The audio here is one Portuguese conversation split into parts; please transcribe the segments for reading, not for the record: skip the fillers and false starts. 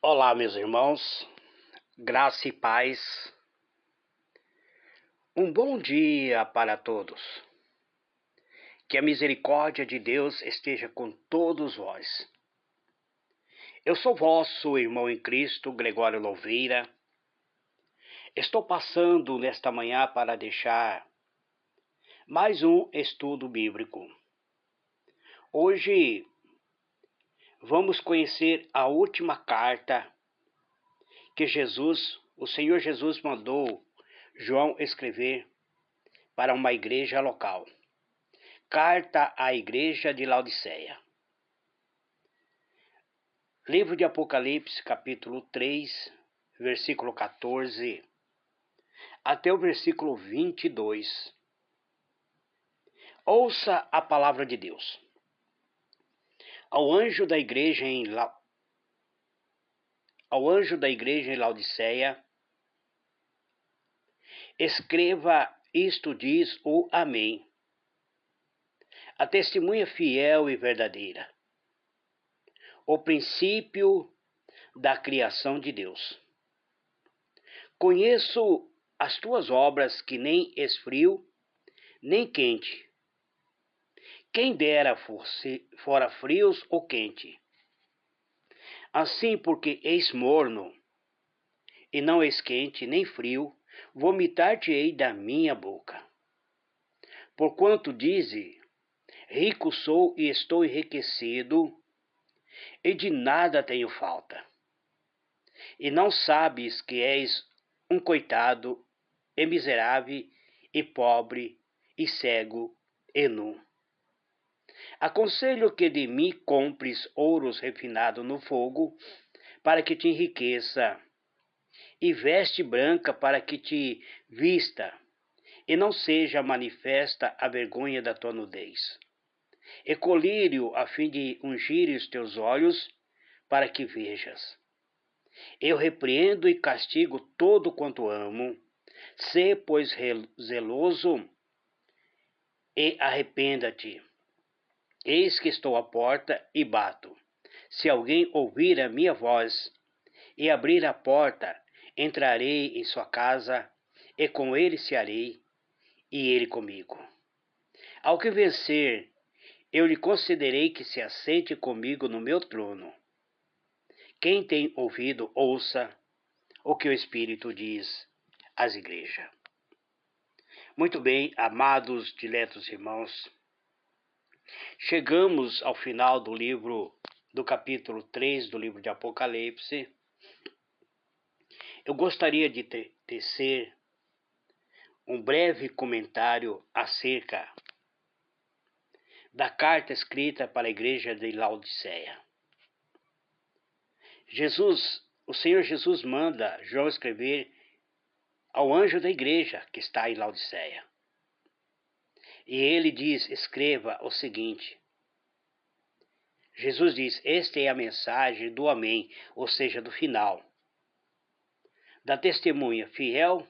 Olá, meus irmãos, graça e paz. Um bom dia para todos. Que a misericórdia de Deus esteja com todos vós. Eu sou vosso irmão em Cristo, Gregório Louveira. Estou passando nesta manhã para deixar mais um estudo bíblico. Hoje vamos conhecer a última carta que o Senhor Jesus mandou João escrever para uma igreja local. Carta à igreja de Laodiceia. Livro de Apocalipse, capítulo 3, versículo 14, até o versículo 22. Ouça a palavra de Deus. Ao anjo da igreja em Laodiceia, escreva isto, diz o Amém. A testemunha fiel e verdadeira, o princípio da criação de Deus. Conheço as tuas obras, que nem esfrio, nem quente. Quem dera fora frios ou quente. Assim, porque és morno, e não és quente nem frio, vomitar-te-ei da minha boca. Porquanto dize, rico sou e estou enriquecido, e de nada tenho falta. E não sabes que és um coitado, e miserável, e pobre, e cego, e nu. Aconselho que de mim compres ouros refinado no fogo, para que te enriqueça, e veste branca para que te vista, e não seja manifesta a vergonha da tua nudez. E colírio a fim de ungir os teus olhos, para que vejas. Eu repreendo e castigo todo quanto amo. Sê, pois, zeloso e arrependa-te. Eis que estou à porta e bato. Se alguém ouvir a minha voz e abrir a porta, entrarei em sua casa, e com ele cearei, e ele comigo. Ao que vencer, eu lhe concederei que se assente comigo no meu trono. Quem tem ouvido, ouça o que o Espírito diz às igrejas. Muito bem, amados, diletos irmãos, chegamos ao final do capítulo 3 do livro de Apocalipse. Eu gostaria de tecer um breve comentário acerca da carta escrita para a igreja de Laodiceia. O Senhor Jesus manda João escrever ao anjo da igreja que está em Laodiceia. E ele diz, escreva o seguinte. Jesus diz, esta é a mensagem do Amém, ou seja, do final, da testemunha fiel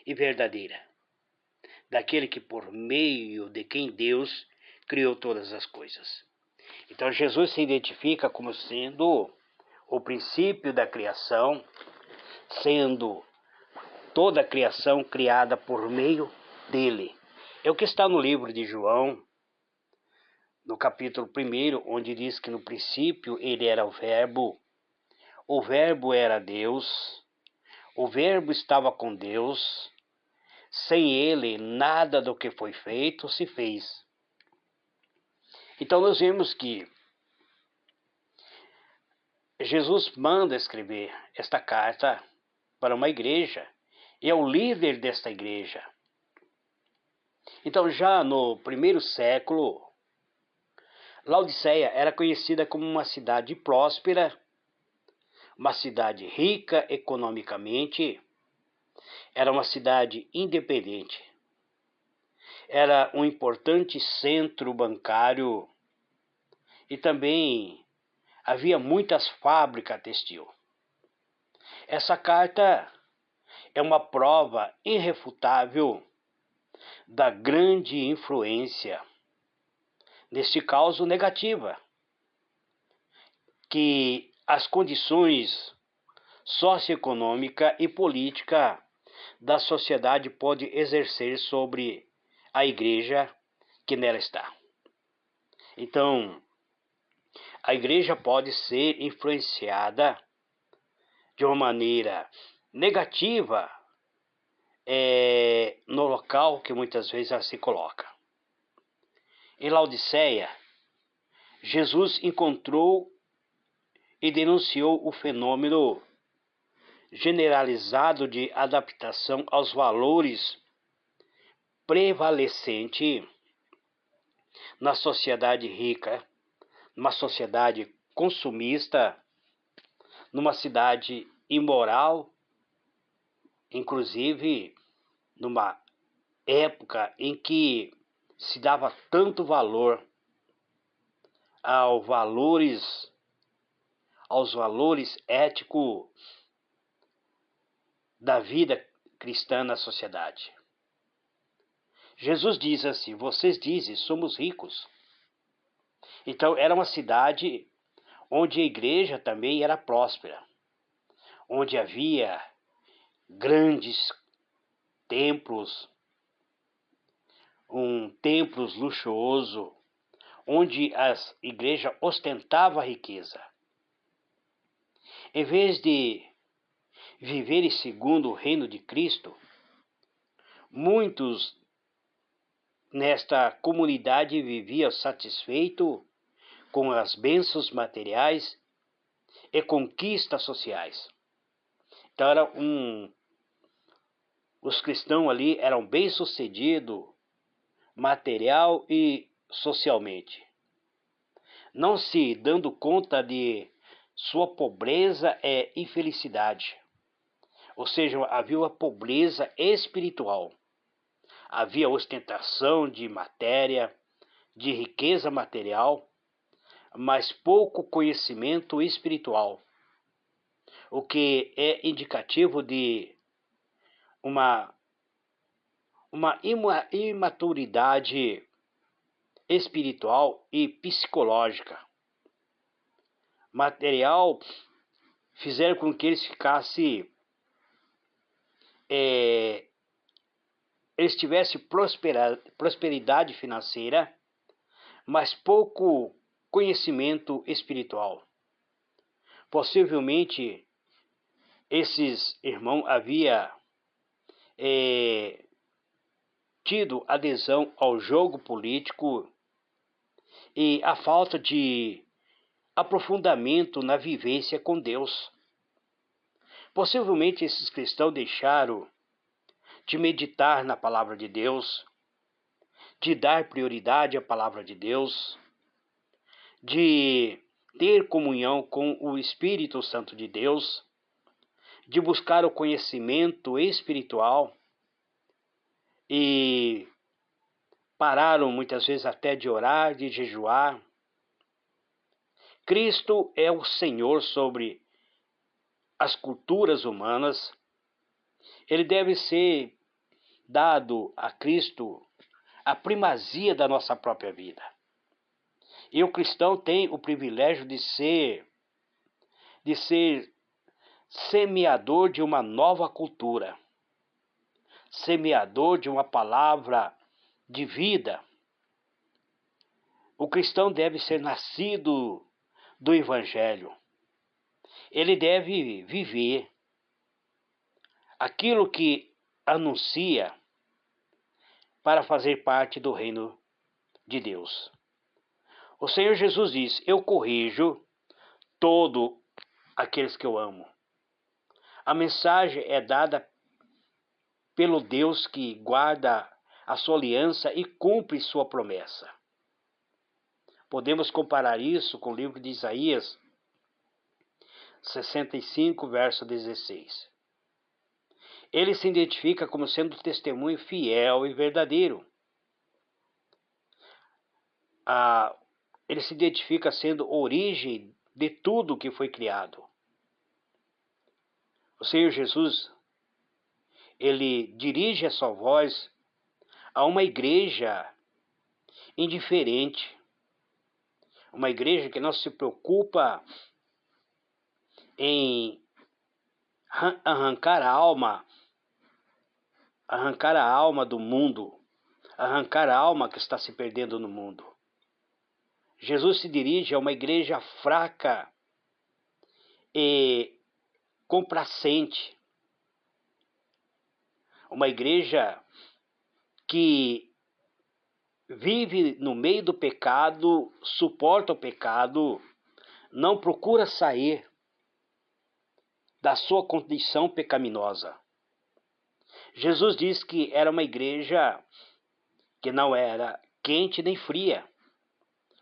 e verdadeira, daquele que por meio de quem Deus criou todas as coisas. Então Jesus se identifica como sendo o princípio da criação, sendo toda a criação criada por meio dele. É o que está no livro de João, no capítulo 1, onde diz que no princípio ele era o Verbo era Deus, o Verbo estava com Deus, sem ele nada do que foi feito se fez. Então nós vemos que Jesus manda escrever esta carta para uma igreja, e é o líder desta igreja. Então já no primeiro século, Laodiceia era conhecida como uma cidade próspera, uma cidade rica economicamente, era uma cidade independente, era um importante centro bancário e também havia muitas fábricas textil. Essa carta é uma prova irrefutável da grande influência, neste caso negativa, que as condições socioeconômica e política da sociedade pode exercer sobre a igreja que nela está. Então, a igreja pode ser influenciada de uma maneira negativa no local que muitas vezes ela se coloca. Em Laodiceia, Jesus encontrou e denunciou o fenômeno generalizado de adaptação aos valores prevalecente na sociedade rica, numa sociedade consumista, numa cidade imoral, inclusive numa época em que se dava tanto valor aos valores éticos da vida cristã na sociedade. Jesus diz assim: vocês dizem, somos ricos. Então era uma cidade onde a igreja também era próspera, onde havia grandes templos, templos luxuosos, onde a igreja ostentava a riqueza. Em vez de viverem segundo o reino de Cristo, muitos nesta comunidade viviam satisfeitos com as bênçãos materiais e conquistas sociais. Então os cristãos ali eram bem-sucedidos material e socialmente, não se dando conta de sua pobreza e infelicidade. Ou seja, havia uma pobreza espiritual. Havia ostentação de matéria, de riqueza material, mas pouco conhecimento espiritual, o que é indicativo de uma imaturidade espiritual e psicológica. Material fizeram com que eles eles tivessem prosperidade financeira, mas pouco conhecimento espiritual. Possivelmente, esses irmãos haviam tido adesão ao jogo político e a falta de aprofundamento na vivência com Deus. Possivelmente, esses cristãos deixaram de meditar na palavra de Deus, de dar prioridade à palavra de Deus, de ter comunhão com o Espírito Santo de Deus, de buscar o conhecimento espiritual e pararam muitas vezes até de orar, de jejuar. Cristo é o Senhor sobre as culturas humanas. Ele deve ser dado a Cristo a primazia da nossa própria vida. E o cristão tem o privilégio de ser semeador de uma nova cultura, semeador de uma palavra de vida. O cristão deve ser nascido do Evangelho. Ele deve viver aquilo que anuncia para fazer parte do reino de Deus. O Senhor Jesus diz: eu corrijo todos aqueles que eu amo. A mensagem é dada pelo Deus que guarda a sua aliança e cumpre sua promessa. Podemos comparar isso com o livro de Isaías 65, verso 16. Ele se identifica como sendo testemunho fiel e verdadeiro. Ele se identifica sendo origem de tudo que foi criado. O Senhor Jesus, ele dirige a sua voz a uma igreja indiferente, uma igreja que não se preocupa em arrancar a alma do mundo, arrancar a alma que está se perdendo no mundo. Jesus se dirige a uma igreja fraca e complacente, uma igreja que vive no meio do pecado, suporta o pecado, não procura sair da sua condição pecaminosa. Jesus diz que era uma igreja que não era quente nem fria,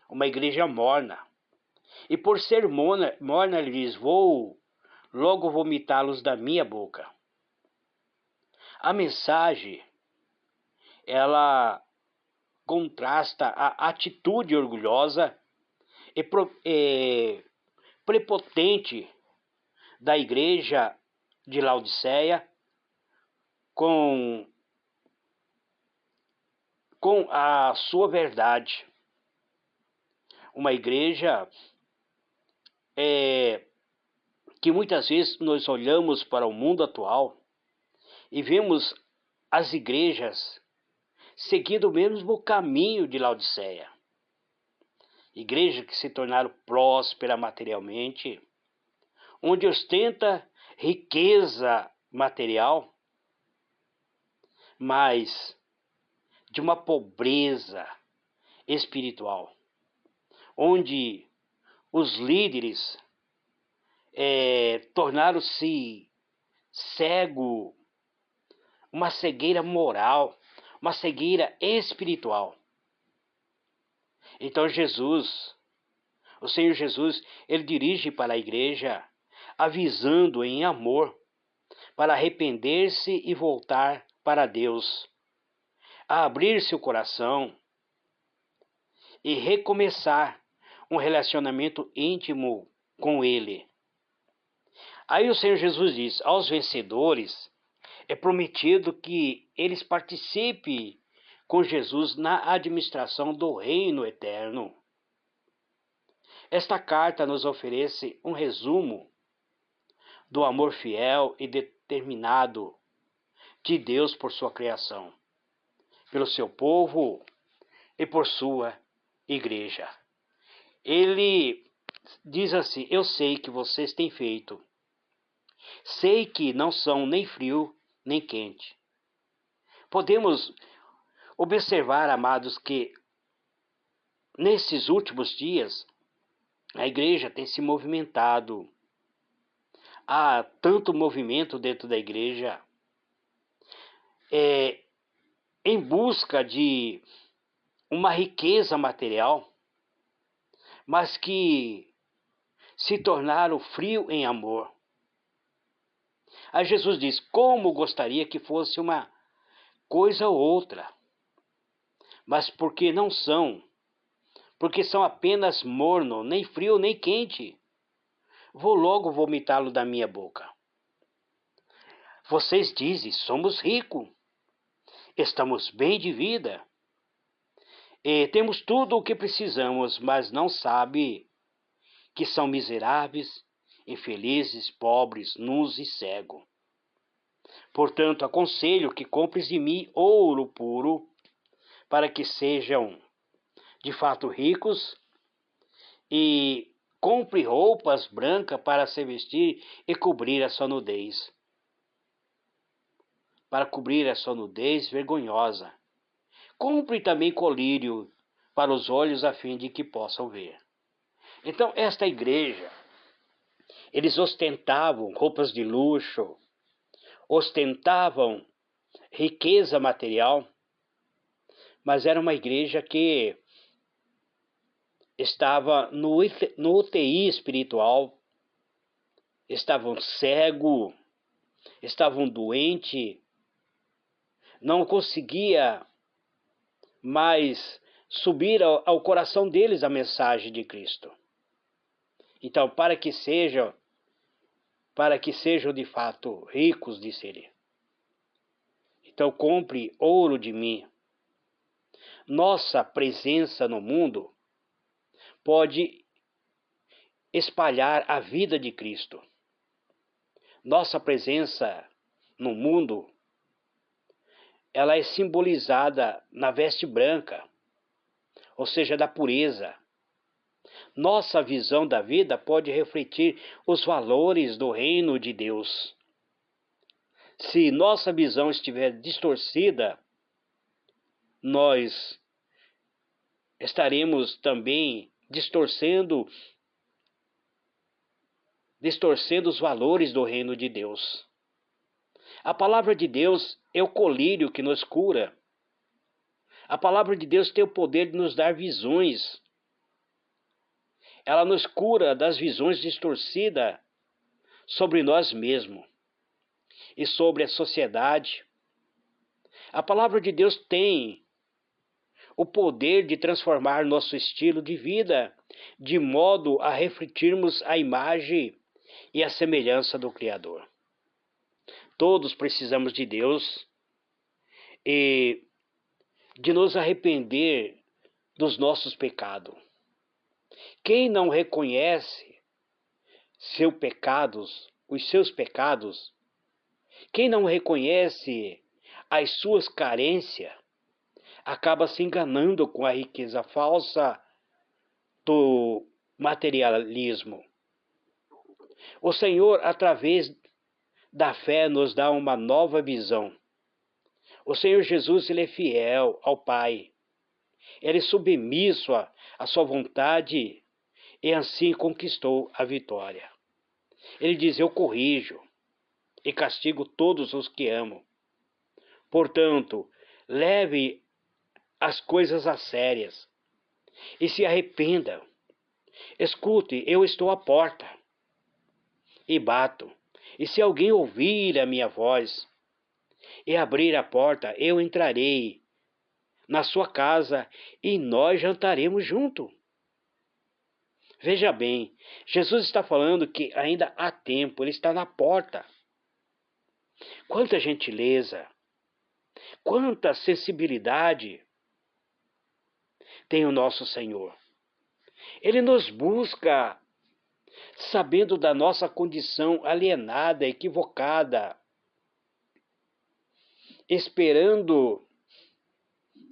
uma igreja morna. E por ser morna, ele diz: vou logo vomitá-los da minha boca. A mensagem, ela contrasta a atitude orgulhosa e prepotente da igreja de Laodiceia com a sua verdade. Uma igreja que muitas vezes nós olhamos para o mundo atual e vemos as igrejas seguindo o mesmo caminho de Laodiceia. Igrejas que se tornaram prósperas materialmente, onde ostenta riqueza material, mas de uma pobreza espiritual, onde os líderes tornaram-se cego, uma cegueira moral, uma cegueira espiritual. Então o Senhor Jesus, ele dirige para a igreja, avisando em amor, para arrepender-se e voltar para Deus, a abrir seu coração e recomeçar um relacionamento íntimo com Ele. Aí o Senhor Jesus diz: aos vencedores é prometido que eles participem com Jesus na administração do reino eterno. Esta carta nos oferece um resumo do amor fiel e determinado de Deus por sua criação, pelo seu povo e por sua igreja. Ele diz assim: eu sei que vocês têm feito, sei que não são nem frio nem quente. Podemos observar, amados, que nesses últimos dias a igreja tem se movimentado. Há tanto movimento dentro da igreja em busca de uma riqueza material, mas que se tornaram frio em amor. Aí Jesus diz: como gostaria que fosse uma coisa ou outra, mas porque não são, porque são apenas morno, nem frio nem quente, vou logo vomitá-lo da minha boca. Vocês dizem: somos ricos, estamos bem de vida, e temos tudo o que precisamos, mas não sabe que são miseráveis, infelizes, pobres, nus e cegos. Portanto, aconselho que compres de mim ouro puro, para que sejam de fato ricos, e compre roupas brancas para se vestir e cobrir a sua nudez. Para cobrir a sua nudez vergonhosa. Compre também colírio para os olhos, a fim de que possam ver. Então, esta igreja, eles ostentavam roupas de luxo, ostentavam riqueza material, mas era uma igreja que estava no UTI espiritual, estavam cegos, estavam doentes, não conseguia mais subir ao coração deles a mensagem de Cristo. Então, para que sejam de fato ricos, disse ele, então compre ouro de mim. Nossa presença no mundo pode espalhar a vida de Cristo. Nossa presença no mundo, ela é simbolizada na veste branca, ou seja, da pureza. Nossa visão da vida pode refletir os valores do reino de Deus. Se nossa visão estiver distorcida, nós estaremos também distorcendo os valores do reino de Deus. A palavra de Deus é o colírio que nos cura. A palavra de Deus tem o poder de nos dar visões. Ela nos cura das visões distorcidas sobre nós mesmos e sobre a sociedade. A palavra de Deus tem o poder de transformar nosso estilo de vida, de modo a refletirmos a imagem e a semelhança do Criador. Todos precisamos de Deus e de nos arrepender dos nossos pecados. Quem não reconhece os seus pecados, quem não reconhece as suas carências, acaba se enganando com a riqueza falsa do materialismo. O Senhor, através da fé, nos dá uma nova visão. O Senhor Jesus, ele é fiel ao Pai. Ele é submisso à sua vontade e assim conquistou a vitória. Ele diz: eu corrijo e castigo todos os que amo. Portanto, leve as coisas a sérias e se arrependa. Escute, eu estou à porta e bato. E se alguém ouvir a minha voz e abrir a porta, eu entrarei na sua casa e nós jantaremos junto. Veja bem, Jesus está falando que ainda há tempo, ele está na porta. Quanta gentileza, quanta sensibilidade tem o nosso Senhor. Ele nos busca sabendo da nossa condição alienada, equivocada, esperando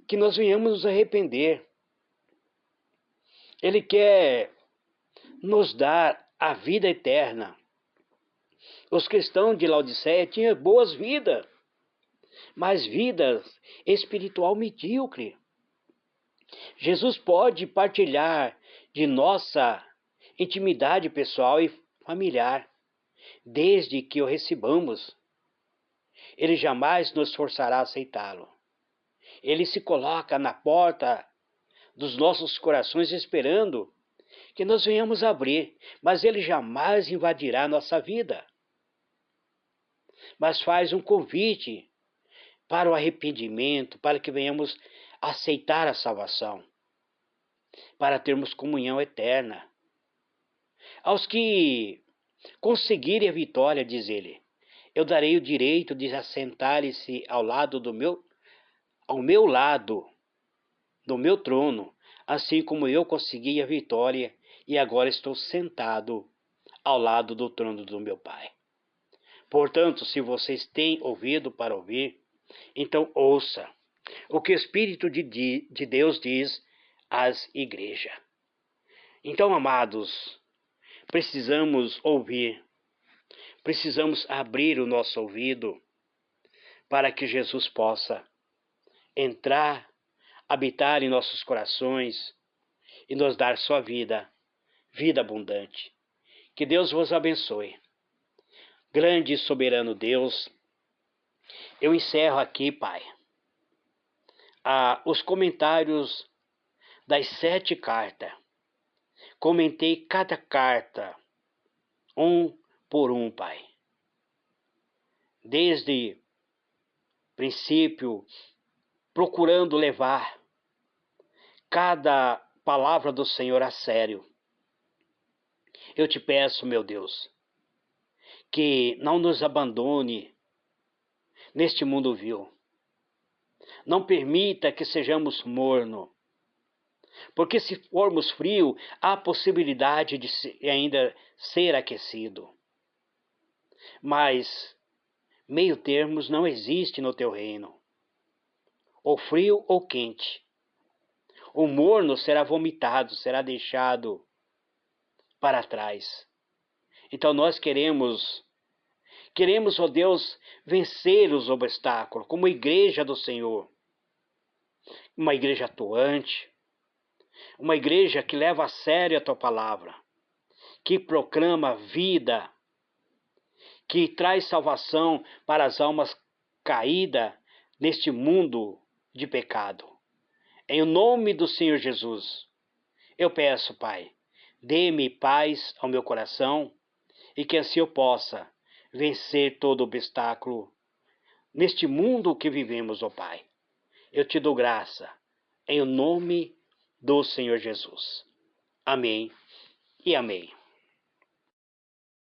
que nós venhamos nos arrepender. Ele quer nos dar a vida eterna. Os cristãos de Laodiceia tinham boas vidas, mas vidas espiritual medíocre. Jesus pode partilhar de nossa intimidade pessoal e familiar, desde que o recebamos. Ele jamais nos forçará a aceitá-lo. Ele se coloca na porta dos nossos corações esperando que nós venhamos abrir, mas ele jamais invadirá nossa vida. Mas faz um convite para o arrependimento, para que venhamos aceitar a salvação, para termos comunhão eterna. Aos que conseguirem a vitória, diz ele, eu darei o direito de assentarem-se ao meu lado do meu trono, assim como eu consegui a vitória e agora estou sentado ao lado do trono do meu Pai. Portanto, se vocês têm ouvido para ouvir, então ouça o que o Espírito de Deus diz às igrejas. Então, amados, precisamos ouvir, precisamos abrir o nosso ouvido para que Jesus possa entrar, habitar em nossos corações e nos dar sua vida, vida abundante. Que Deus vos abençoe. Grande e soberano Deus, eu encerro aqui, Pai, os comentários das 7 cartas. Comentei cada carta, um por um, Pai. Desde princípio, procurando levar cada palavra do Senhor a sério. Eu te peço, meu Deus, que não nos abandone neste mundo vil. Não permita que sejamos morno, porque se formos frio, há possibilidade de ainda ser aquecido. Mas meio termos não existe no teu reino. Ou frio ou quente. O morno será vomitado, será deixado para trás. Então nós queremos, ó Deus, vencer os obstáculos como igreja do Senhor. Uma igreja atuante, uma igreja que leva a sério a tua palavra, que proclama vida, que traz salvação para as almas caídas neste mundo de pecado. Em nome do Senhor Jesus, eu peço, Pai, dê-me paz ao meu coração e que assim eu possa vencer todo obstáculo neste mundo que vivemos, ó Pai. Eu te dou graça, em nome do Senhor Jesus. Amém e amém.